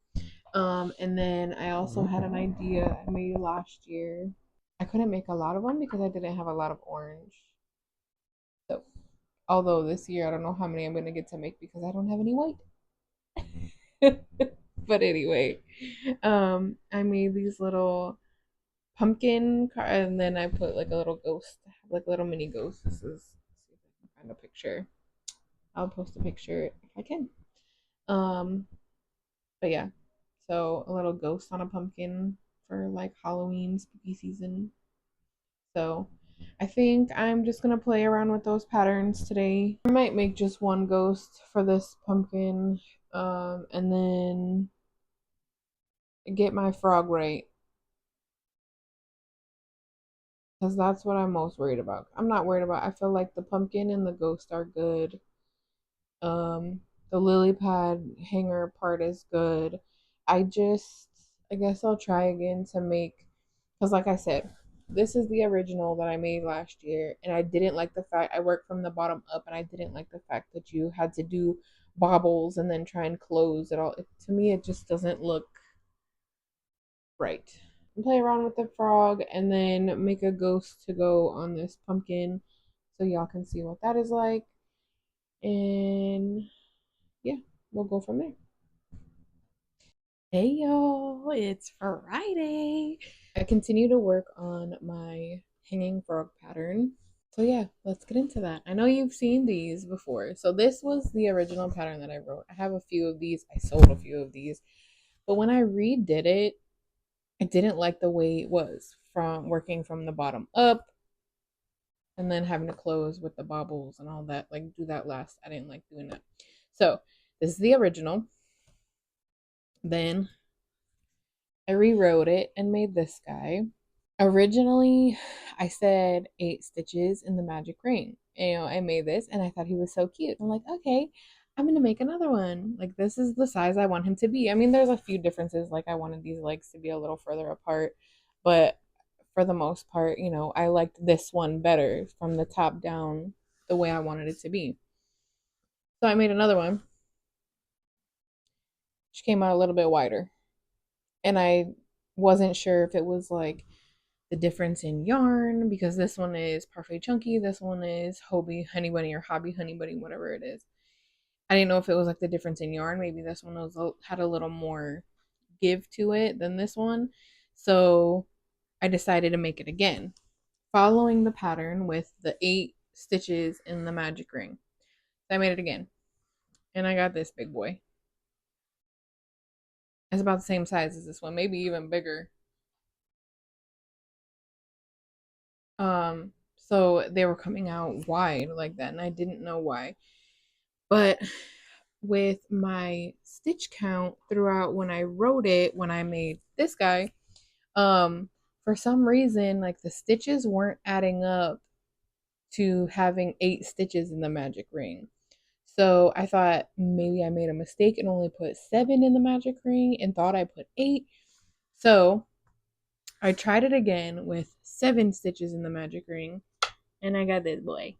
And then I also had an idea I made last year. I couldn't make a lot of them because I didn't have a lot of orange. So, although this year I don't know how many I'm gonna get to make because I don't have any white. But anyway, I made these little and then I put like a little ghost, like a little mini ghost. This is, let's see if I can find a picture. I'll post a picture if I can. Um, but yeah, so a little ghost on a pumpkin for like Halloween spooky season. So I think I'm just gonna play around with those patterns today. I might make just one ghost for this pumpkin, and then get my frog right because that's what I'm most worried about. I'm not worried about. I feel like the pumpkin and the ghost are good. Um, the lily pad hanger part is good. I guess I'll try again to make, because like I said, this is the original that I made last year, and I didn't like the fact I worked from the bottom up, and I didn't like the fact that you had to do bobbles and then try and close it all. To me, it just doesn't look right. Play around with the frog and then make a ghost to go on this pumpkin so y'all can see what that is like. And yeah, we'll go from there. Hey y'all, it's Friday. I continue to work on my hanging frog pattern. So yeah, let's get into that. I know you've seen these before. So this was the original pattern that I wrote. I have a few of these. I sold a few of these. But when I redid it, I didn't like the way it was from working from the bottom up and then having to close with the bobbles and all that. Like do that last. I didn't like doing that. So this is the original. Then I rewrote it and made this guy. Originally, I said 8 stitches in the magic ring. I made this and I thought he was so cute. I'm like, okay, I'm gonna make another one. Like, this is the size I want him to be. I mean, there's a few differences. Like, I wanted these legs to be a little further apart, but for the most part, I liked this one better from the top down, the way I wanted it to be. So I made another one, which came out a little bit wider. And I wasn't sure if it was like the difference in yarn because this one is Parfait Chunky, this one is Hobie Honey Bunny or Hobby Honey Bunny, whatever it is. I didn't know if it was like the difference in yarn. Maybe this one had a little more give to it than this one. So I decided to make it again, following the pattern with the 8 stitches in the magic ring. So I made it again. And I got this big boy. It's about the same size as this one, maybe even bigger. So they were coming out wide like that, and I didn't know why. But with my stitch count throughout when I wrote it, when I made this guy, um, for some reason, like the stitches weren't adding up to having 8 stitches in the magic ring. So I thought maybe I made a mistake and only put 7 in the magic ring and thought I put 8. So I tried it again with 7 stitches in the magic ring and I got this boy.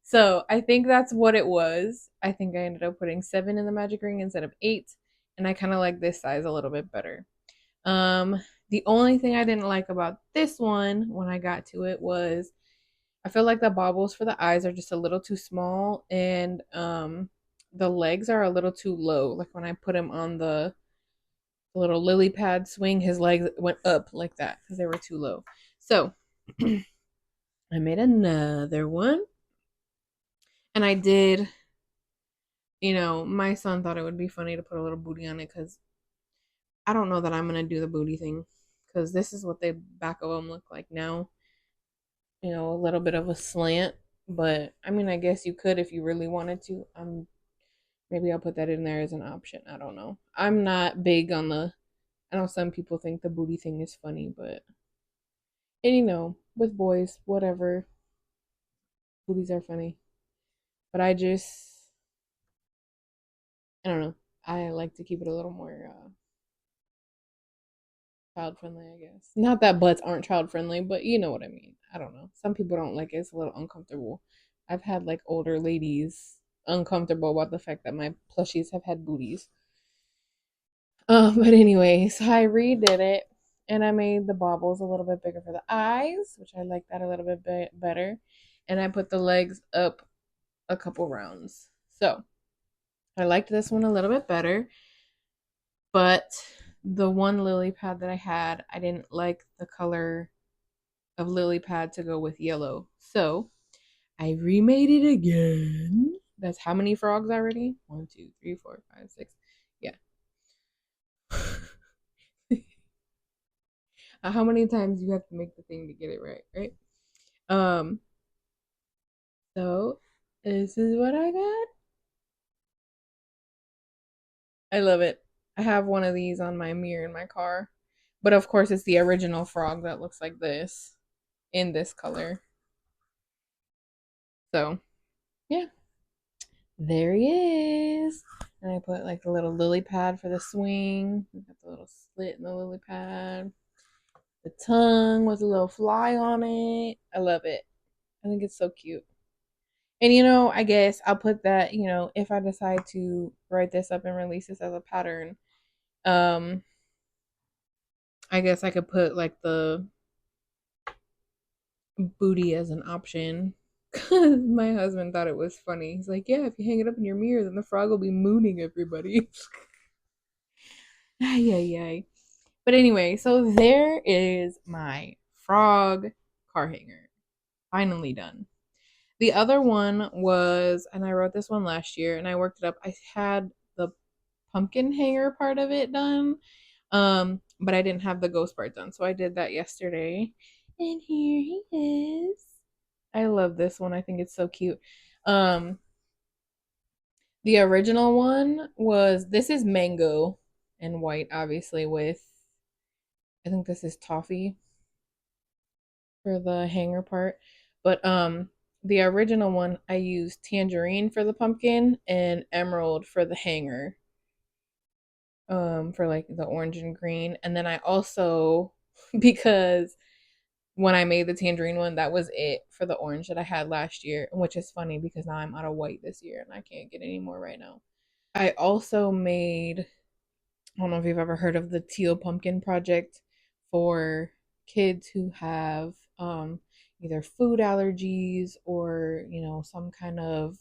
So I think that's what it was. I think I ended up putting 7 in the magic ring instead of 8, and I kind of like this size a little bit better. Um, the only thing I didn't like about this one when I got to it was I feel like the bobbles for the eyes are just a little too small, and the legs are a little too low. Like when I put him on the little lily pad swing, his legs went up like that because they were too low. So I made another one, and I did my son thought it would be funny to put a little booty on it because I don't know that I'm gonna do the booty thing because this is what the back of them look like now. A little bit of a slant, but I mean, I guess you could if you really wanted to. Maybe I'll put that in there as an option. I don't know. I'm not big on the. I know some people think the booty thing is funny, but and with boys, whatever, booties are funny. But I don't know. I like to keep it a little more child friendly, I guess. Not that butts aren't child friendly, but you know what I mean. I don't know. Some people don't like it. It's a little uncomfortable. I've had like older ladies uncomfortable about the fact that my plushies have had booties. But anyway, so I redid it and I made the baubles a little bit bigger for the eyes, which I like that a little bit better. And I put the legs up a couple rounds. So I liked this one a little bit better, but the one lily pad that I had, I didn't like the color of lily pad to go with yellow. So I remade it again. That's how many frogs already? 1, 2, 3, 4, 5, 6. Yeah. How many times you have to make the thing to get it right, right? Um, so this is what I got. I love it. I have one of these on my mirror in my car. But of course it's the original frog that looks like this in this color. So yeah, there he is. And I put like the little lily pad for the swing. We got the little slit in the lily pad. The tongue with a little fly on it. I love it. I think it's so cute. And I guess I'll put that, if I decide to write this up and release this as a pattern, um, I guess I could put like the booty as an option. My husband thought it was funny. He's like, yeah, if you hang it up in your mirror, then the frog will be mooning everybody. Ay, ay, ay. But anyway, so there is my frog car hanger. Finally done. The other one was, and I wrote this one last year and I worked it up. I had the pumpkin hanger part of it done. But I didn't have the ghost part done. So I did that yesterday. And here he is. I love this one. I think it's so cute. Um, the original one was this is mango and white, obviously, with I think this is toffee for the hanger part. But the original one I used tangerine for the pumpkin and emerald for the hanger. For like the orange and green. And then I also because when I made the tangerine one, that was it for the orange that I had last year, which is funny because now I'm out of white this year and I can't get any more right now. I also made, I don't know if you've ever heard of the teal pumpkin project for kids who have either food allergies or, some kind of,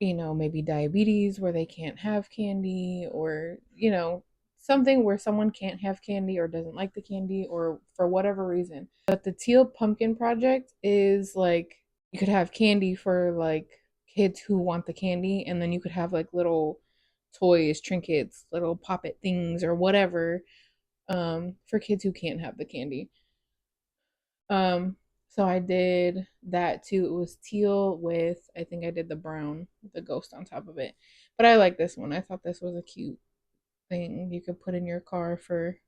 maybe diabetes where they can't have candy or, something where someone can't have candy or doesn't like the candy or for whatever reason. But the teal pumpkin project is like you could have candy for like kids who want the candy, and then you could have like little toys, trinkets, little poppet things or whatever for kids who can't have the candy. Um, so I did that too. It was teal with I think I did the brown with the ghost on top of it. But I like this one. I thought this was a cute thing you could put in your car for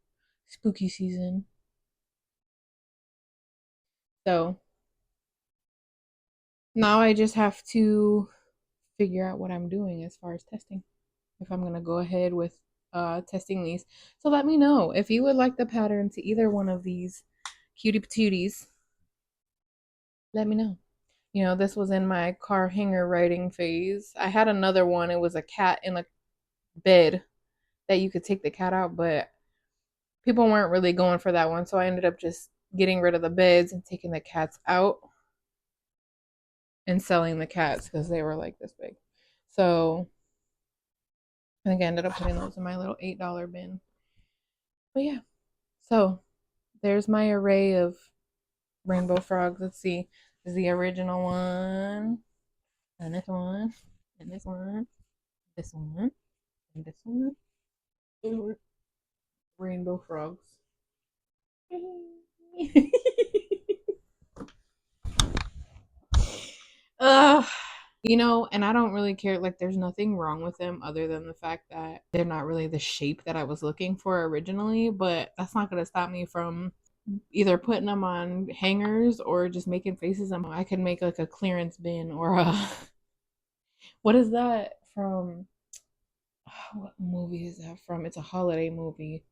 spooky season. So now I just have to figure out what I'm doing as far as testing. If I'm gonna go ahead with testing these. So let me know if you would like the pattern to either one of these cutie patooties. Let me know. This was in my car hanger writing phase. I had another one. It was a cat in a bed that you could take the cat out, but people weren't really going for that one. So I ended up just getting rid of the beds and taking the cats out and selling the cats because they were like this big. So I think I ended up putting those in my little $8 bin. But yeah, so there's my array of rainbow frogs. Let's see. This is the original one, and this one, and this one, this one, and this one. Rainbow frogs. uh, and I don't really care. Like, there's nothing wrong with them other than the fact that they're not really the shape that I was looking for originally. But that's not going to stop me from either putting them on hangers or just making faces. I could make like a clearance bin or a what is that from? What movie is that from? It's a holiday movie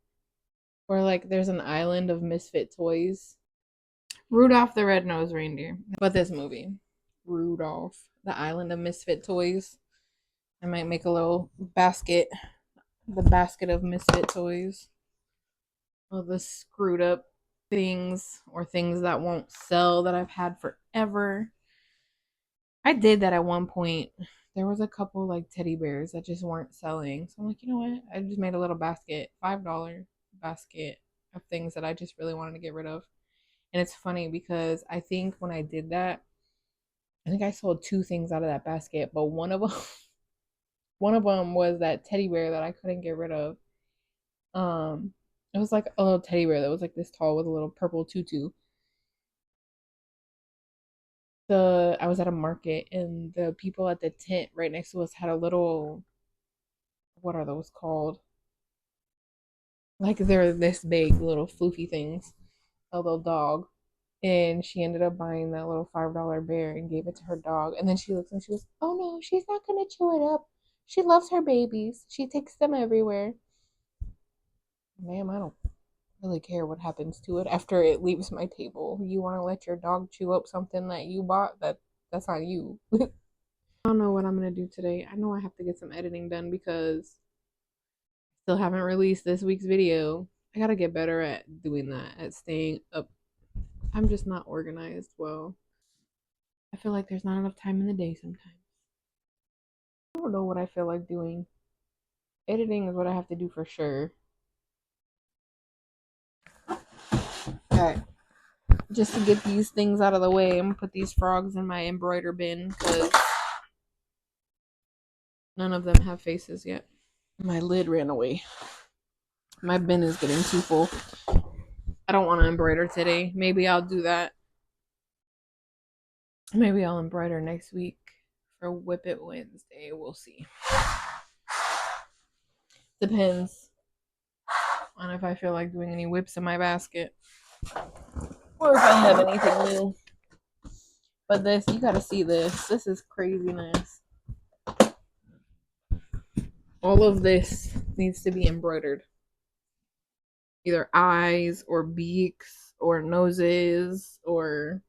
where like there's an island of misfit toys. Rudolph the Red-Nosed Reindeer. But this movie, Rudolph, the Island of Misfit Toys. I might make a little basket, the basket of misfit toys. All the screwed up things or things that won't sell that I've had forever. I did that at one point. There was a couple like teddy bears that just weren't selling. So I'm like, you know what? I just made a little basket, $5 basket of things that I just really wanted to get rid of. And it's funny because I think when I did that, I think I sold two things out of that basket, but one of them one of them was that teddy bear that I couldn't get rid of. It was like a little teddy bear that was like this tall with a little purple tutu. The I was at a market and the people at the tent right next to us had a little, what are those called? Like they're this big little floofy things, a little dog. And she ended up buying that little $5 bear and gave it to her dog. And then she looks and she goes, "Oh no, she's not gonna chew it up. She loves her babies. She takes them everywhere." Ma'am, I don't really care what happens to it after it leaves my table. You want to let your dog chew up something that you bought? That's on you. I don't know what I'm gonna do today. I know I have to get some editing done because I still haven't released this week's video. I gotta get better at doing that, at staying up. I'm just not organized well. I feel like there's not enough time in the day sometimes. I don't know what I feel like doing. editing is what I have to do for sure. Alright. Just to get these things out of the way, I'm gonna put these frogs in my embroider bin because none of them have faces yet. My lid ran away. My bin is getting too full. I don't want to embroider today. Maybe I'll do that. Maybe I'll embroider next week for Whip It Wednesday. We'll see. Depends on if I feel like doing any whips in my basket or if I have anything new. But this, you gotta see this. This is craziness. All of this needs to be embroidered. Either eyes or beaks or noses or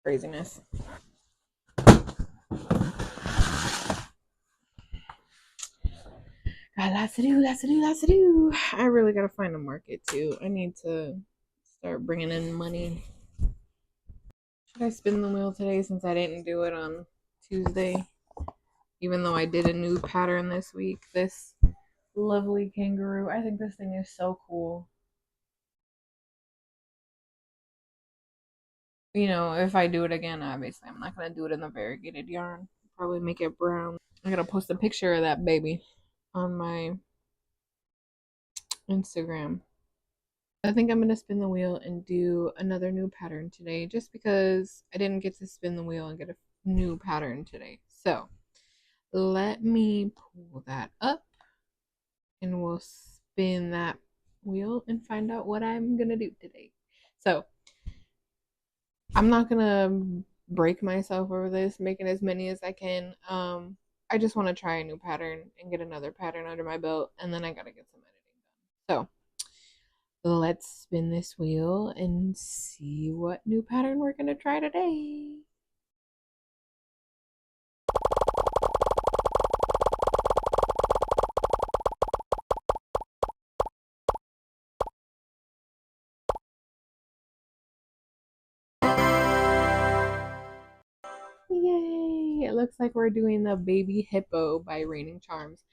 craziness. Got lots to do, lots to do, lots to do. I really gotta find a market too. I need to start bringing in money. Should I spin the wheel today since I didn't do it on Tuesday? Even though I did a new pattern this week. This lovely kangaroo. I think this thing is so cool. You know, if I do it again, obviously I'm not gonna do it in the variegated yarn. Probably make it brown. I gotta post a picture of that baby on my Instagram. I think I'm gonna spin the wheel and do another new pattern today just because I didn't get to spin the wheel and get a new pattern today. So let me pull that up and we'll spin that wheel and find out what I'm gonna do today. So I'm not gonna break myself over this, making as many as I can. I just want to try a new pattern and get another pattern under my belt, and then I gotta get some editing done. So let's spin this wheel and see what new pattern we're gonna try today. Yay! It looks like we're doing the Baby Hippo by Raining Charms.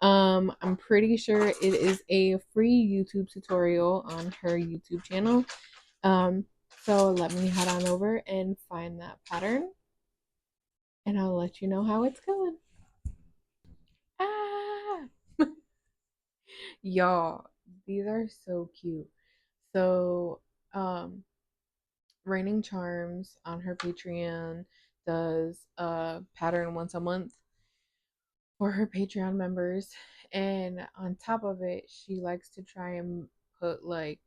I'm pretty sure it is a free YouTube tutorial on her YouTube channel. Um, so let me head on over and find that pattern and I'll let you know how it's going. Ah! Y'all, these are so cute. So, Raining Charms on her Patreon does a pattern once a month for her Patreon members. And on top of it, she likes to try and put like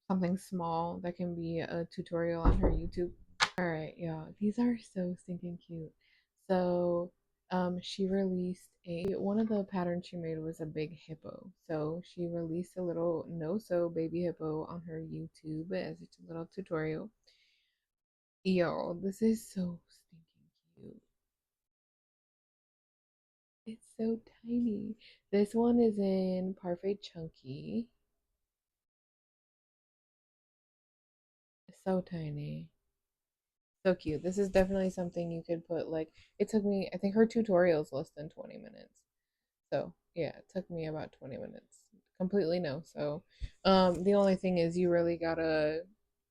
something small that can be a tutorial on her YouTube. All right, y'all, these are so stinking cute. So, she released a one of the patterns she made was a big hippo. So she released a little no sew baby hippo on her YouTube as a little tutorial. Yo, this is so stinking cute. It's so tiny. This one is in Parfait Chunky. It's so tiny. So cute. This is definitely something you could put like it took me I think her tutorial is less than 20 minutes. So yeah, it took me about 20 minutes. Completely no. So the only thing is you really gotta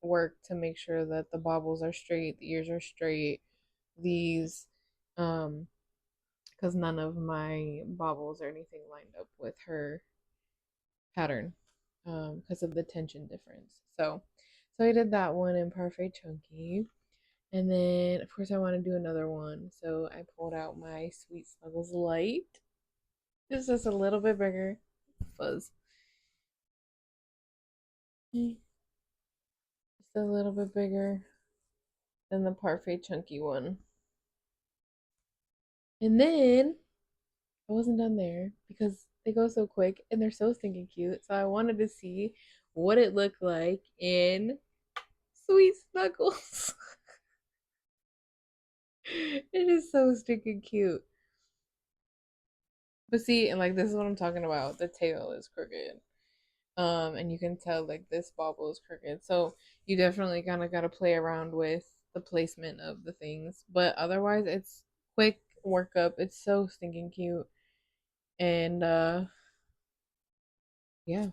work to make sure that the bobbles are straight, the ears are straight, these because none of my bobbles or anything lined up with her pattern because of the tension difference. So I did that one in Parfait Chunky. And then of course I want to do another one. So I pulled out my Sweet Snuggles Light. It's just a little bit bigger. Fuzz. Just a little bit bigger than the Parfait Chunky one. And then I wasn't done there because they go so quick and they're so stinking cute. So I wanted to see what it looked like in Sweet Snuggles. It is so stinking cute. But see, and like this is what I'm talking about. The tail is crooked. And you can tell like this bobble is crooked. So you definitely kind of got to play around with the placement of the things. But otherwise, it's quick workup. It's so stinking cute. And yeah,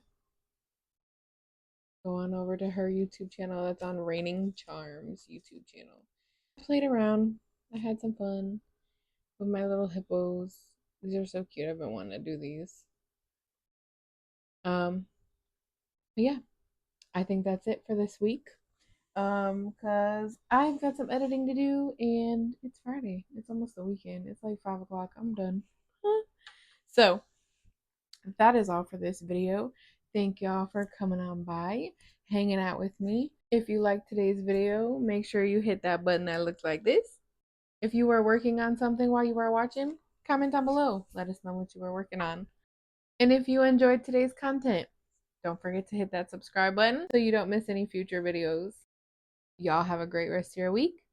go on over to her YouTube channel. That's on Raining Charms YouTube channel. I played around. I had some fun with my little hippos. These are so cute. I've been wanting to do these. Um, but yeah, I think that's it for this week. Cause I've got some editing to do and it's Friday. It's almost the weekend. It's like 5 o'clock. I'm done. So that is all for this video. Thank y'all for coming on by, hanging out with me. If you liked today's video, make sure you hit that button that looks like this. If you were working on something while you were watching, comment down below. Let us know what you were working on. And if you enjoyed today's content, don't forget to hit that subscribe button so you don't miss any future videos. Y'all have a great rest of your week,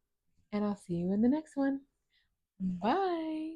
and I'll see you in the next one. Bye.